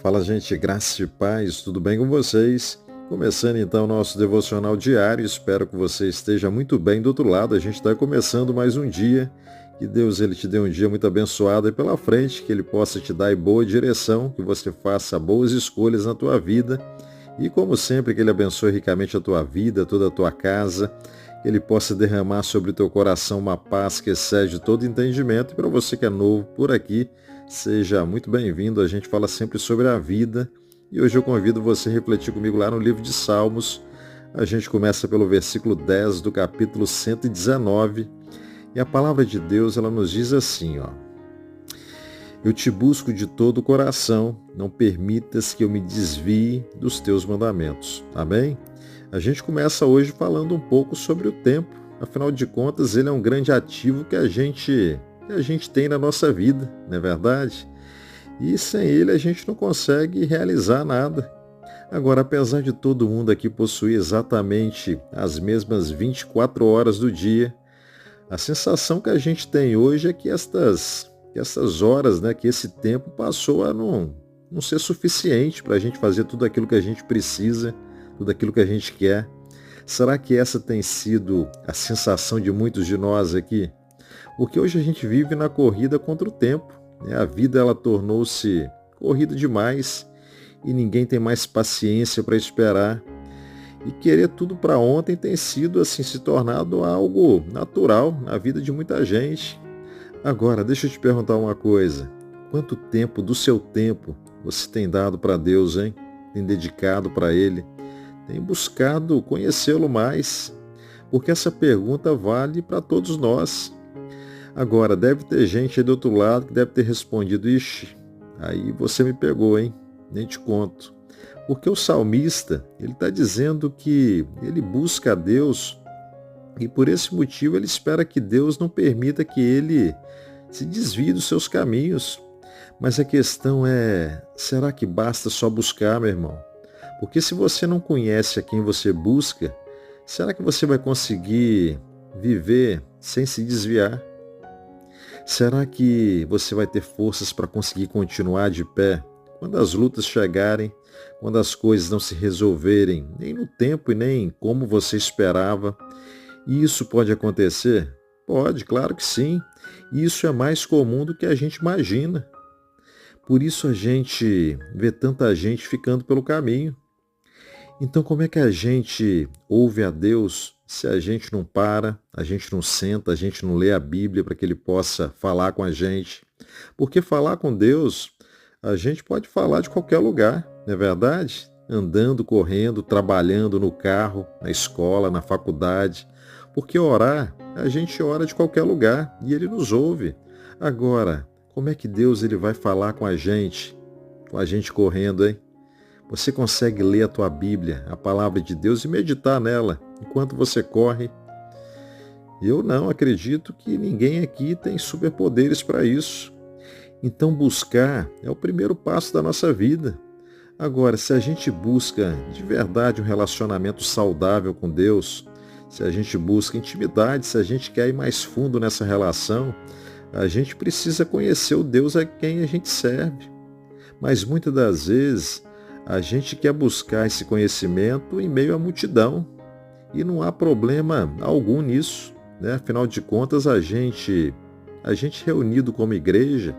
Fala, gente, graça e paz, tudo bem com vocês? Começando então o nosso devocional diário, espero que você esteja muito bem do outro lado. A gente está começando mais um dia. Que Deus ele te dê um dia muito abençoado aí pela frente, que Ele possa te dar aí boa direção, que você faça boas escolhas na tua vida. E como sempre, que Ele abençoe ricamente a tua vida, toda a tua casa, que Ele possa derramar sobre o teu coração uma paz que excede todo entendimento. E para você que é novo por aqui, seja muito bem-vindo. A gente fala sempre sobre a vida e hoje eu convido você a refletir comigo lá no livro de Salmos. A gente começa pelo versículo 10 do capítulo 119 e a palavra de Deus ela nos diz assim, ó: Eu te busco de todo o coração, não permitas que eu me desvie dos teus mandamentos. Amém? A gente começa hoje falando um pouco sobre o tempo. Afinal de contas, ele é um grande ativo que a gente tem na nossa vida, não é verdade? E sem ele a gente não consegue realizar nada. Agora, apesar de todo mundo aqui possuir exatamente as mesmas 24 horas do dia, a sensação que a gente tem hoje é que essas horas, né, que esse tempo passou a não ser suficiente para a gente fazer tudo aquilo que a gente precisa, tudo aquilo que a gente quer. Será que essa tem sido a sensação de muitos de nós aqui? Porque hoje a gente vive na corrida contra o tempo, né? A vida ela tornou-se corrida demais e ninguém tem mais paciência para esperar. E querer tudo para ontem tem sido assim se tornado algo natural na vida de muita gente. Agora, deixa eu te perguntar uma coisa. Quanto tempo do seu tempo você tem dado para Deus, hein? Tem dedicado para Ele? Tem buscado conhecê-lo mais? Porque essa pergunta vale para todos nós. Agora, deve ter gente aí do outro lado que deve ter respondido: ixi, aí você me pegou, hein? Nem te conto. Porque o salmista, ele está dizendo que ele busca a Deus e por esse motivo ele espera que Deus não permita que ele se desvie dos seus caminhos. Mas a questão é, será que basta só buscar, meu irmão? Porque se você não conhece a quem você busca, será que você vai conseguir viver sem se desviar? Será que você vai ter forças para conseguir continuar de pé quando as lutas chegarem, quando as coisas não se resolverem, nem no tempo e nem como você esperava? E isso pode acontecer? Pode, claro que sim. E isso é mais comum do que a gente imagina. Por isso a gente vê tanta gente ficando pelo caminho. Então, como é que a gente ouve a Deus se a gente não para, a gente não senta, a gente não lê a Bíblia para que Ele possa falar com a gente? Porque falar com Deus, a gente pode falar de qualquer lugar, não é verdade? Andando, correndo, trabalhando no carro, na escola, na faculdade. Porque orar, a gente ora de qualquer lugar e Ele nos ouve. Agora, como é que Deus ele vai falar com a gente correndo, hein? Você consegue ler a tua Bíblia, a palavra de Deus e meditar nela enquanto você corre? Eu não acredito que ninguém aqui tem superpoderes para isso. Então buscar é o primeiro passo da nossa vida. Agora, se a gente busca de verdade um relacionamento saudável com Deus, se a gente busca intimidade, se a gente quer ir mais fundo nessa relação, a gente precisa conhecer o Deus a quem a gente serve. Mas muitas das vezes a gente quer buscar esse conhecimento em meio à multidão e não há problema algum nisso, né? Afinal de contas, a gente reunido como igreja,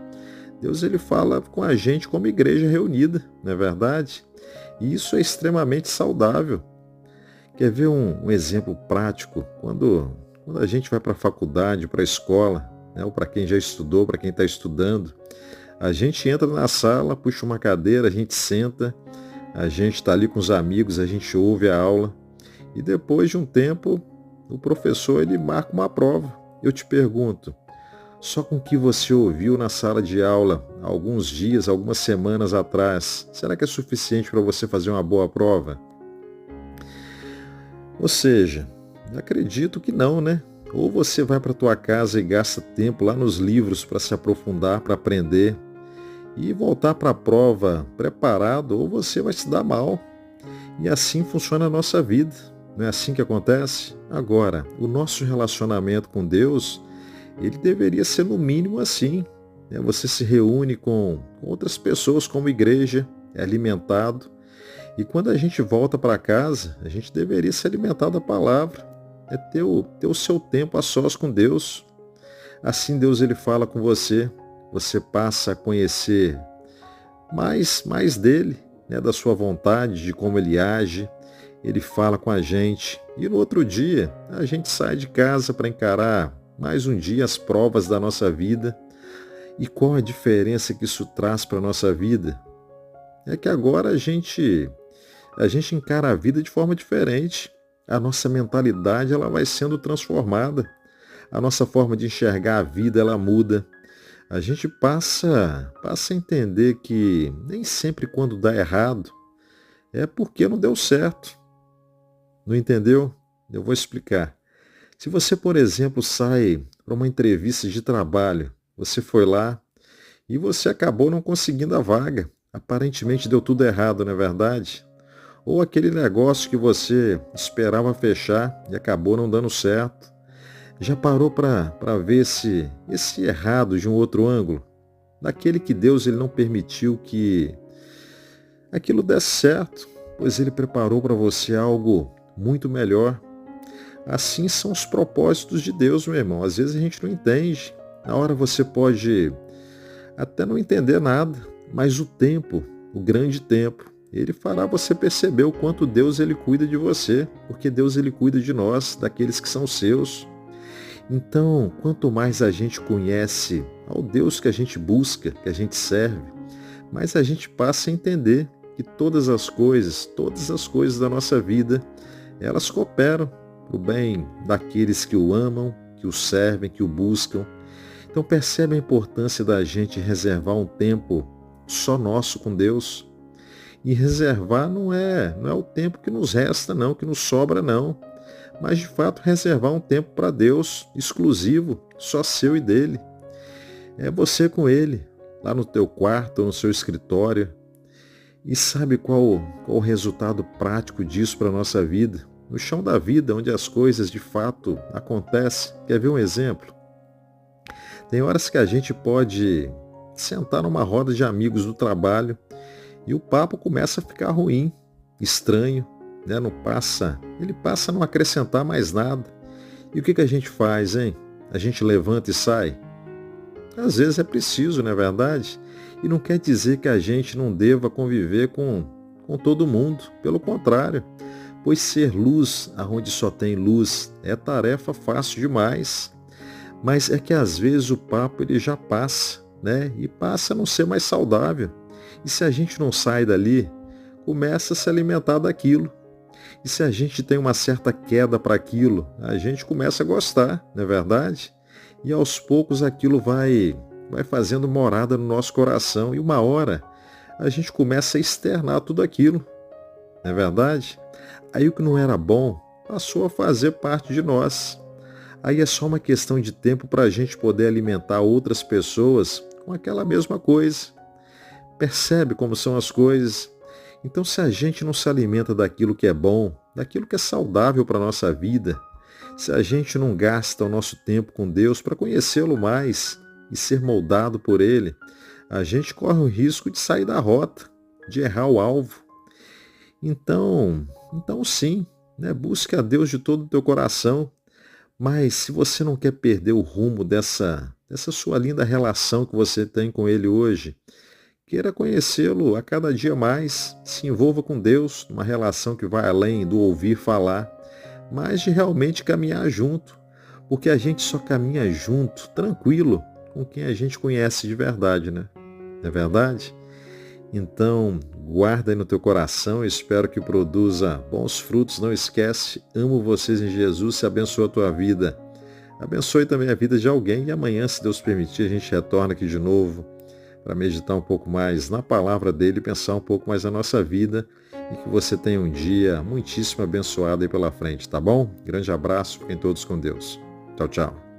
Deus ele fala com a gente como igreja reunida, não é verdade? E isso é extremamente saudável. Quer ver um exemplo prático? Quando a gente vai para a faculdade, para a escola, né? Ou para quem já estudou, para quem está estudando, a gente entra na sala, puxa uma cadeira, a gente senta, a gente está ali com os amigos, a gente ouve a aula e depois de um tempo o professor ele marca uma prova. Eu te pergunto, só com o que você ouviu na sala de aula há alguns dias, algumas semanas atrás, será que é suficiente para você fazer uma boa prova? Ou seja, acredito que não, né? Ou você vai para tua casa e gasta tempo lá nos livros para se aprofundar, para aprender, e voltar para a prova preparado, ou você vai se dar mal. E assim funciona a nossa vida. Não é assim que acontece? Agora, o nosso relacionamento com Deus, ele deveria ser no mínimo assim. né? Você se reúne com outras pessoas como igreja, é alimentado. E quando a gente volta para casa, a gente deveria se alimentar da palavra, é ter o seu tempo a sós com Deus. Assim Deus ele fala com você, você passa a conhecer mais dele, né, da sua vontade, de como ele age, ele fala com a gente. E no outro dia, a gente sai de casa para encarar mais um dia as provas da nossa vida. E qual a diferença que isso traz para a nossa vida? É que agora a gente encara a vida de forma diferente. A nossa mentalidade ela vai sendo transformada. A nossa forma de enxergar a vida ela muda. A gente passa a entender que nem sempre quando dá errado é porque não deu certo. Não entendeu? Eu vou explicar. Se você, por exemplo, sai para uma entrevista de trabalho, você foi lá e você acabou não conseguindo a vaga. Aparentemente deu tudo errado, não é verdade? Ou aquele negócio que você esperava fechar e acabou não dando certo. Já parou para ver esse errado de um outro ângulo? Daquele que Deus ele não permitiu que aquilo desse certo, pois Ele preparou para você algo muito melhor. Assim são os propósitos de Deus, meu irmão. Às vezes a gente não entende. Na hora você pode até não entender nada, mas o tempo, o grande tempo, ele fará você perceber o quanto Deus ele cuida de você, porque Deus ele cuida de nós, daqueles que são seus. Então, quanto mais a gente conhece ao Deus que a gente busca, que a gente serve, mais a gente passa a entender que todas as coisas da nossa vida, elas cooperam para o bem daqueles que o amam, que o servem, que o buscam. Então percebe a importância da gente reservar um tempo só nosso com Deus. E reservar não é o tempo que nos resta não, que nos sobra não. Mas de fato reservar um tempo para Deus, exclusivo, só seu e dele. É você com ele, lá no teu quarto ou no seu escritório. E sabe qual o resultado prático disso para a nossa vida? No chão da vida, onde as coisas de fato acontecem. Quer ver um exemplo? Tem horas que a gente pode sentar numa roda de amigos do trabalho e o papo começa a ficar ruim, estranho, né? Ele passa a não acrescentar mais nada. E o que a gente faz, hein? A gente levanta e sai? Às vezes é preciso, não é verdade? E não quer dizer que a gente não deva conviver com todo mundo. Pelo contrário, pois ser luz aonde só tem luz é tarefa fácil demais. Mas é que às vezes o papo ele já passa, né? E passa a não ser mais saudável. E se a gente não sai dali, começa a se alimentar daquilo. E se a gente tem uma certa queda para aquilo, a gente começa a gostar, não é verdade? E aos poucos aquilo vai fazendo morada no nosso coração. E uma hora a gente começa a externar tudo aquilo, não é verdade? Aí o que não era bom passou a fazer parte de nós. Aí é só uma questão de tempo para a gente poder alimentar outras pessoas com aquela mesma coisa. Percebe como são as coisas? Então, se a gente não se alimenta daquilo que é bom, daquilo que é saudável para a nossa vida, se a gente não gasta o nosso tempo com Deus para conhecê-lo mais e ser moldado por Ele, a gente corre o risco de sair da rota, de errar o alvo. Então sim, né? Busque a Deus de todo o teu coração, mas se você não quer perder o rumo dessa sua linda relação que você tem com Ele hoje, queira conhecê-lo a cada dia mais, se envolva com Deus, numa relação que vai além do ouvir falar, mas de realmente caminhar junto, porque a gente só caminha junto, tranquilo, com quem a gente conhece de verdade, né? Não é verdade? Então, guarda aí no teu coração, espero que produza bons frutos, não esquece, amo vocês em Jesus, se abençoa a tua vida. Abençoe também a vida de alguém e amanhã, se Deus permitir, a gente retorna aqui de novo para meditar um pouco mais na palavra dele, pensar um pouco mais na nossa vida e que você tenha um dia muitíssimo abençoado aí pela frente, tá bom? Grande abraço, fiquem todos com Deus. Tchau, tchau.